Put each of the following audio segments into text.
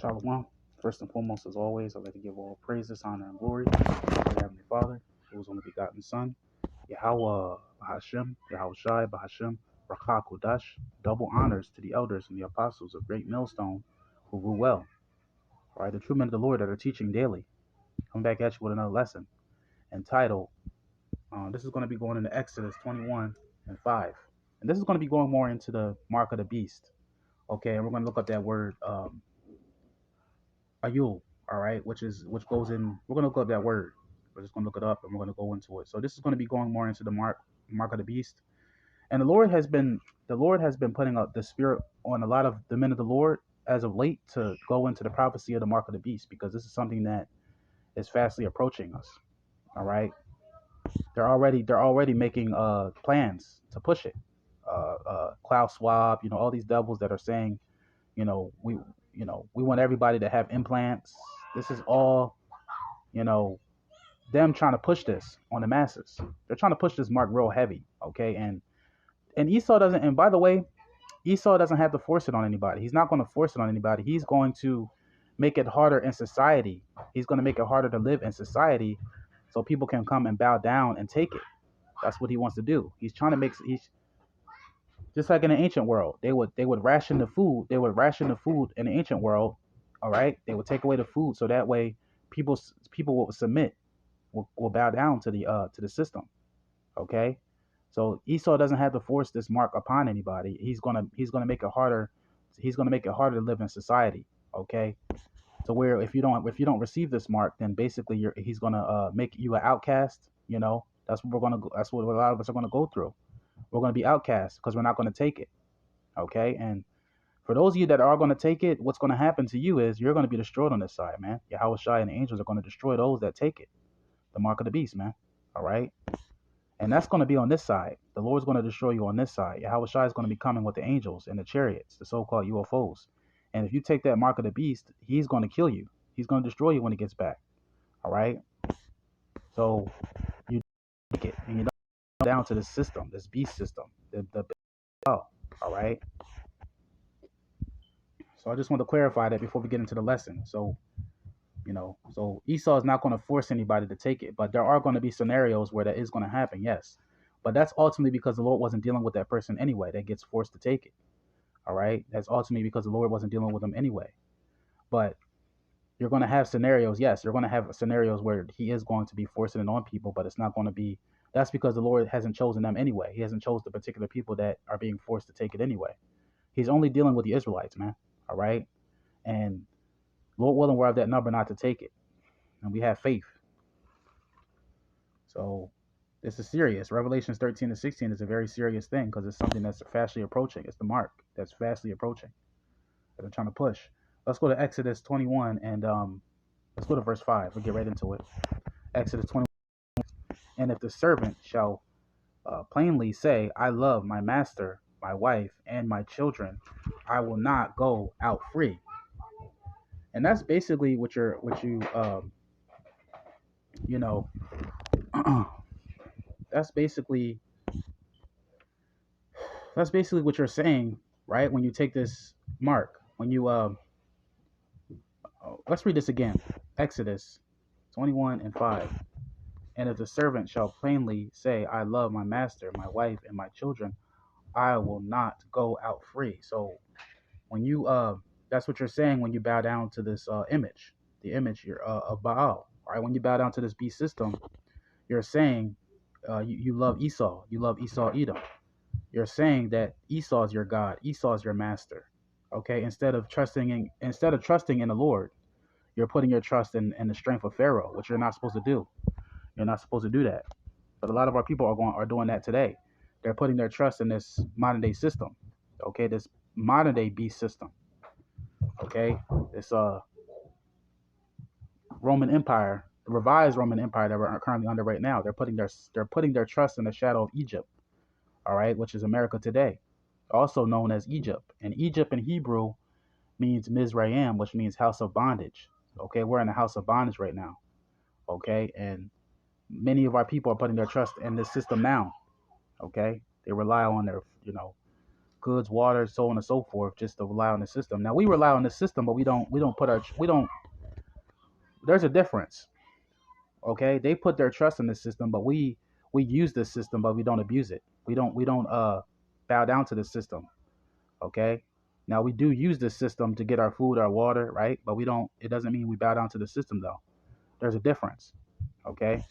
Shalom. First and foremost, as always, I'd like to give all praises, honor, and glory to the Heavenly Father, whose only begotten Son, Yahweh Bahashem, Yahweh Shai Bahashem, Rakah Kodash. Double honors to the elders and the apostles of Great Millstone who rule well. All right, the true men of the Lord that are teaching daily. Come back at you with another lesson entitled, this is going to be going into Exodus 21 and 5. And this is going to be going more into the mark of the beast. Okay, and we're going to look up that word, Ayul, all right, which goes in. We're gonna look up that word. We're just gonna look it up and we're gonna go into it. So this is gonna be going more into the mark of the beast. And the Lord has been putting up the spirit on a lot of the men of the Lord as of late to go into the prophecy of the mark of the beast, because this is something that is fastly approaching us. All right, they're already making plans to push it. Klaus Schwab, all these devils that are saying, you know, we we want everybody to have implants. This is all, you know, them trying to push this on the masses. They're trying to push this mark real heavy, okay? And Esau doesn't. And by the way, Esau doesn't have to force it on anybody. He's not going to force it on anybody. He's going to make it harder in society. He's going to make it harder to live in society, so people can come and bow down and take it. That's what he wants to do. He's trying to make. He's just like in the ancient world. They would ration the food. They would ration the food in the ancient world. All right. They would take away the food so that way people will submit, will bow down to the system. Okay. So Esau doesn't have to force this mark upon anybody. He's gonna make it harder. He's gonna make it harder to live in society. Okay. So where if you don't receive this mark, then basically he's gonna make you an outcast. That's what that's what a lot of us are gonna go through. We're gonna be outcasts because we're not gonna take it. Okay. And for those of you that are going to take it, what's going to happen to you is you're going to be destroyed on this side, man. Yahweh Shai and the angels are going to destroy those that take it. The mark of the beast, man. All right? And that's going to be on this side. The Lord's going to destroy you on this side. Yahweh Shai is going to be coming with the angels and the chariots, the so-called UFOs. And if you take that mark of the beast, he's going to kill you. He's going to destroy you when he gets back. All right? So you take it and you don't down to this system, this beast system. All right? So I just want to clarify that before we get into the lesson. So Esau is not going to force anybody to take it, but there are going to be scenarios where that is going to happen, yes. But that's ultimately because the Lord wasn't dealing with that person anyway that gets forced to take it. All right? That's ultimately because the Lord wasn't dealing with them anyway. But you're going to have scenarios, yes, you're going to have scenarios where he is going to be forcing it on people, but it's not going to be, that's because the Lord hasn't chosen them anyway. He hasn't chosen the particular people that are being forced to take it anyway. He's only dealing with the Israelites, man. All right? And Lord willing, we're of that number not to take it. And we have faith. So this is serious. Revelations 13 and 16 is a very serious thing because it's something that's fastly approaching. It's the mark that's fastly approaching that they're trying to push. Let's go to Exodus 21 and let's go to verse 5. We'll get right into it. Exodus 21. And if the servant shall plainly say, I love my master, my wife, and my children, I will not go out free. And that's basically what that's basically what you're saying, right? When you take this mark, when you let's read this again. Exodus 21 and 5. And if the servant shall plainly say, I love my master, my wife, and my children, I will not go out free. So when you that's what you're saying when you bow down to this image, the image of Baal, right? When you bow down to this beast system, you're saying you love Esau. You love Esau Edom. You're saying that Esau is your God. Esau is your master. Okay. Instead of trusting in the Lord, you're putting your trust in the strength of Pharaoh, which you're not supposed to do. You're not supposed to do that. But a lot of our people are doing that today. They're putting their trust in this modern day system. Okay. This modern day beast system. Okay. This Roman Empire, the revised Roman Empire that we're currently under right now. They're putting their trust in the shadow of Egypt. All right, which is America today, also known as Egypt. And Egypt in Hebrew means Mizraim, which means house of bondage. Okay, we're in a house of bondage right now. Okay, and many of our people are putting their trust in this system now. Okay, they rely on their, goods, water, so on and so forth, just to rely on the system. Now we rely on the system, but we don't. There's a difference, okay? They put their trust in the system, but we use the system, but we don't abuse it. We don't bow down to the system, okay? Now we do use the system to get our food, our water, right? But we don't. It doesn't mean we bow down to the system, though. There's a difference, okay?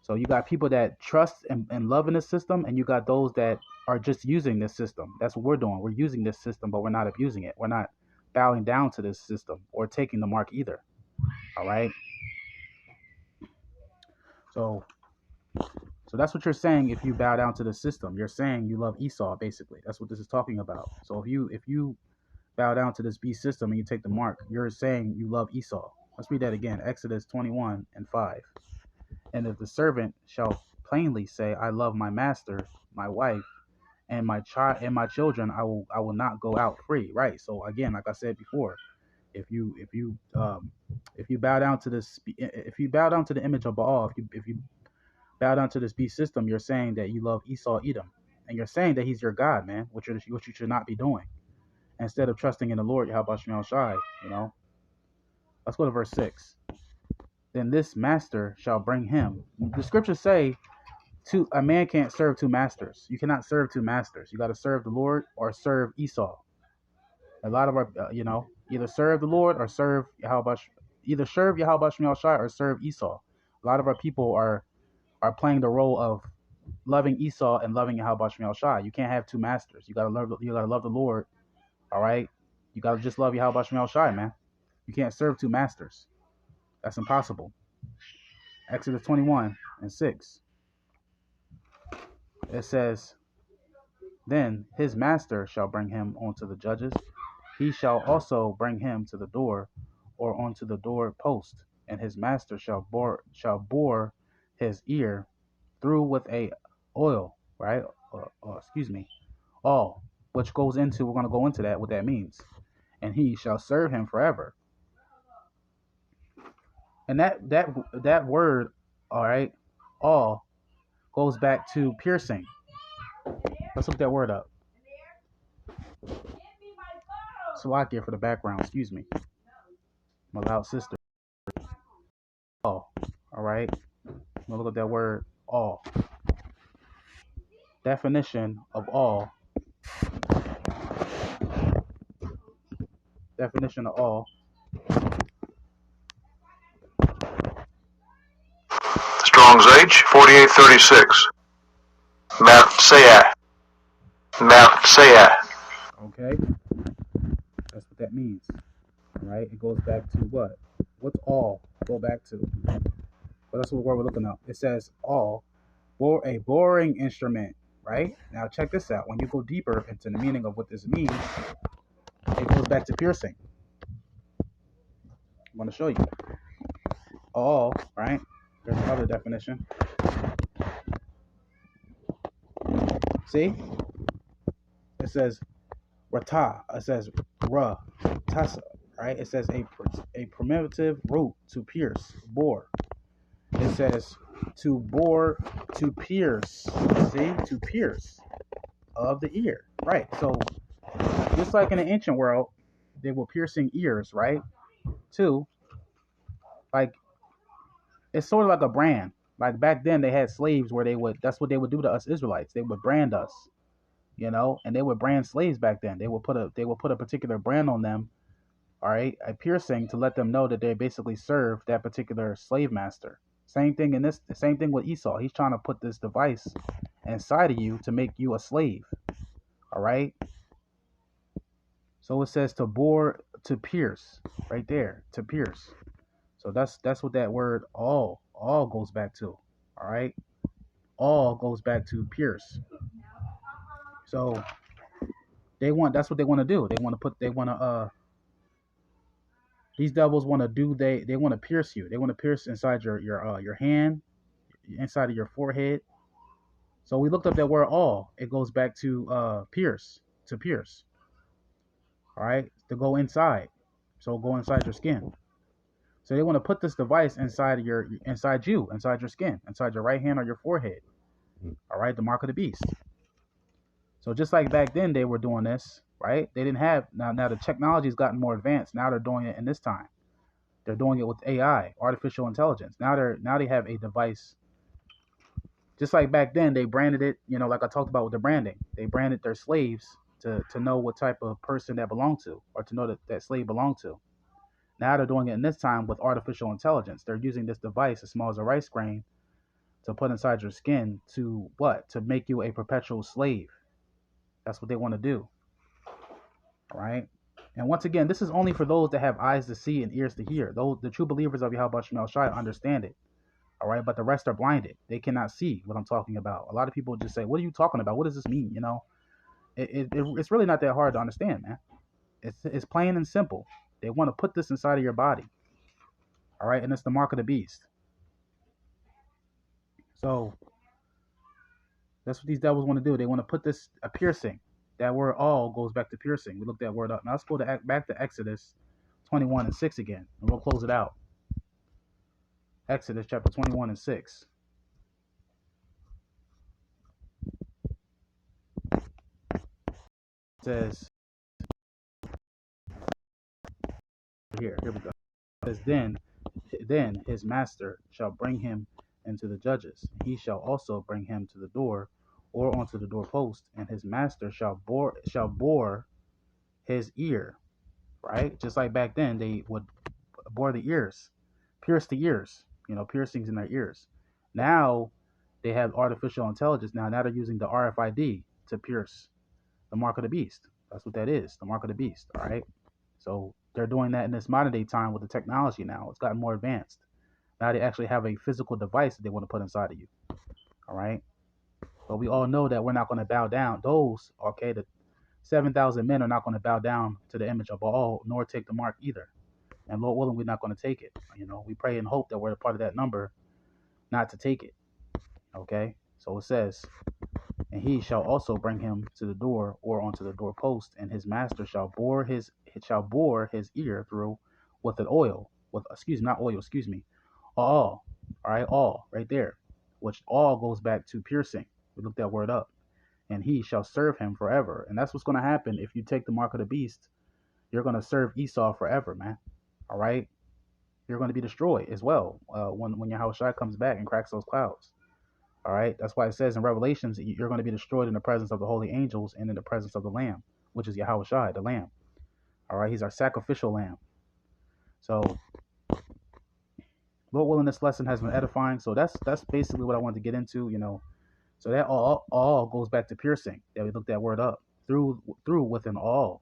So you got people that trust and love in the system, and you got those that are just using this system. That's what we're doing. We're using this system, but we're not abusing it. We're not bowing down to this system or taking the mark either. All right. So so that's what you're saying. If you bow down to the system, you're saying you love Esau. Basically, that's what this is talking about. So if you bow down to this beast system and you take the mark, you're saying you love Esau. Let's read that again. Exodus 21:5. And if the servant shall plainly say, I love my master, my wife, and my child and my children, I will not go out free. Right. So again, like I said before, if you bow down to this, if you bow down to the image of Baal, if you bow down to this beast system, you're saying that you love Esau, Edom, and you're saying that he's your God, man, which you should not be doing. Instead of trusting in the Lord, Yahweh Shemel Shai, Let's go to verse 6. Then this master shall bring him. The scriptures say a man can't serve two masters. You cannot serve two masters. You got to serve the Lord or serve Esau. A lot of our, either serve the Lord or serve Yahweh, either serve Yahweh Shemel Shai or serve Esau. A lot of our people are playing the role of loving Esau and loving Yahweh Shemel Shai. You can't have two masters. You gotta love the Lord. All right. You gotta just love Yahweh Shemel Shai, man. You can't serve two masters. That's impossible. Exodus 21:6. It says, then his master shall bring him unto the judges. He shall also bring him to the door, or unto the door post, and his master shall bore his ear through with a oil, right? All, which goes into, we're going to go into that, what that means. And he shall serve him forever. And that word, all right, all, goes back to piercing. Let's look that word up. Salakia for the background, excuse me. My loud sister. All right. I'm gonna look at that word, all. Definition of all. Definition of all. Strong's H, 4836. Mafseyah. Okay. That's what that means. All right. It goes back to what? What's all go back to? Well, that's what word we're looking at. It says all, a boring instrument. Right? Now check this out. When you go deeper into the meaning of what this means, it goes back to piercing. I'm going to show you. All, right? There's another definition. See? It says rata. It says ra, tasa, right? It says a primitive root to pierce, bore. It says to bore, to pierce. See? To pierce of the ear. Right. So just like in the ancient world, they were piercing ears, right? Too. Like, it's sort of like a brand. Like back then they had slaves where that's what they would do to us Israelites. They would brand us, and they would brand slaves back then. They would put a particular brand on them, all right, a piercing, to let them know that they basically serve that particular slave master. Same thing with Esau. He's trying to put this device inside of you to make you a slave. All right. So it says to bore, to pierce, right there, to pierce. So that's what that word all goes back to. All right. All goes back to pierce. So that's what they want to do. These devils want to do, they want to pierce you. They want to pierce inside your hand, inside of your forehead. So we looked up that word all. It goes back to pierce, to pierce. All right, to go inside. So go inside your skin. So they want to put this device inside your skin, inside your right hand or your forehead. All right, the mark of the beast. So just like back then they were doing this, right? They didn't have now the technology's gotten more advanced. Now they're doing it in this time. They're doing it with AI, artificial intelligence. Now they have a device. Just like back then they branded it, like I talked about with the branding. They branded their slaves to know what type of person that belonged to, or to know that slave belonged to. Now they're doing it in this time with artificial intelligence. They're using this device as small as a rice grain to put inside your skin to what? To make you a perpetual slave. That's what they want to do. All right. And once again, this is only for those that have eyes to see and ears to hear. Those the true believers of Yahweh Shemel Shai understand it. All right, but the rest are blinded. They cannot see what I'm talking about. A lot of people just say, "What are you talking about? What does this mean?" It's really not that hard to understand, man. It's plain and simple. They want to put this inside of your body. All right, and it's the mark of the beast. So that's what these devils want to do. They want to put this a piercing. That word "all" goes back to piercing. We looked that word up. Now let's go back to Exodus 21:6 again, and we'll close it out. Exodus chapter 21:6 says, here we go. It says, then his master shall bring him into the judges. He shall also bring him to the door, or onto the doorpost, and his master shall bore his ear. Right, just like back then they would bore the ears, pierce the ears. Piercings in their ears. Now they have artificial intelligence. Now they're using the RFID to pierce the mark of the beast. That's what that is, the mark of the beast. All right. So they're doing that in this modern day time with the technology now. It's gotten more advanced. Now they actually have a physical device that they want to put inside of you. All right. But we all know that we're not going to bow down. The 7,000 men are not going to bow down to the image of Baal, nor take the mark either. And Lord willing, we're not going to take it. We pray and hope that we're a part of that number not to take it. Okay. So it says, and he shall also bring him to the door, or onto the doorpost, and his master shall bore his ear through with an oil, all. All right, all right there, which all goes back to piercing. We looked that word up. And he shall serve him forever. And that's what's going to happen if you take the mark of the beast. You're going to serve Esau forever, man. All right, you're going to be destroyed as well when Yahweh Shai comes back and cracks those clouds. All right. That's why it says in Revelations, you're going to be destroyed in the presence of the holy angels and in the presence of the Lamb, which is Yahweh Shai, the Lamb. All right. He's our sacrificial lamb. So, Lord willing, this lesson has been edifying. So that's basically what I wanted to get into, So that all goes back to piercing. That we looked that word up. Through within all,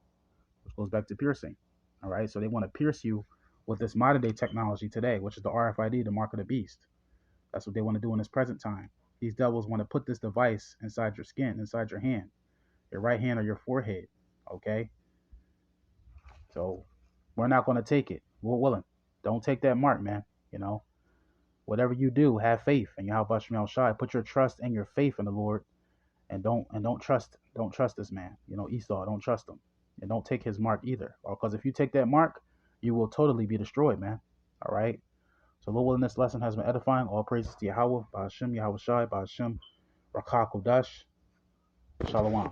which goes back to piercing. All right. So they want to pierce you with this modern day technology today, which is the RFID, the mark of the beast. That's what they want to do in this present time. These devils want to put this device inside your skin, inside your hand, your right hand or your forehead. Okay? So we're not going to take it. We're willing. Don't take that mark, man. Whatever you do, have faith in Yahweh Shemel Shai. Put your trust and your faith in the Lord, and don't trust this man. Esau, don't trust him, and don't take his mark either. Because if you take that mark, you will totally be destroyed, man. All right. So Lord willing, this lesson has been edifying. All praises to Yahweh, Ba'ashem, Yahweh Shai, Ba'ashem, Rakah Kodash, Shalom.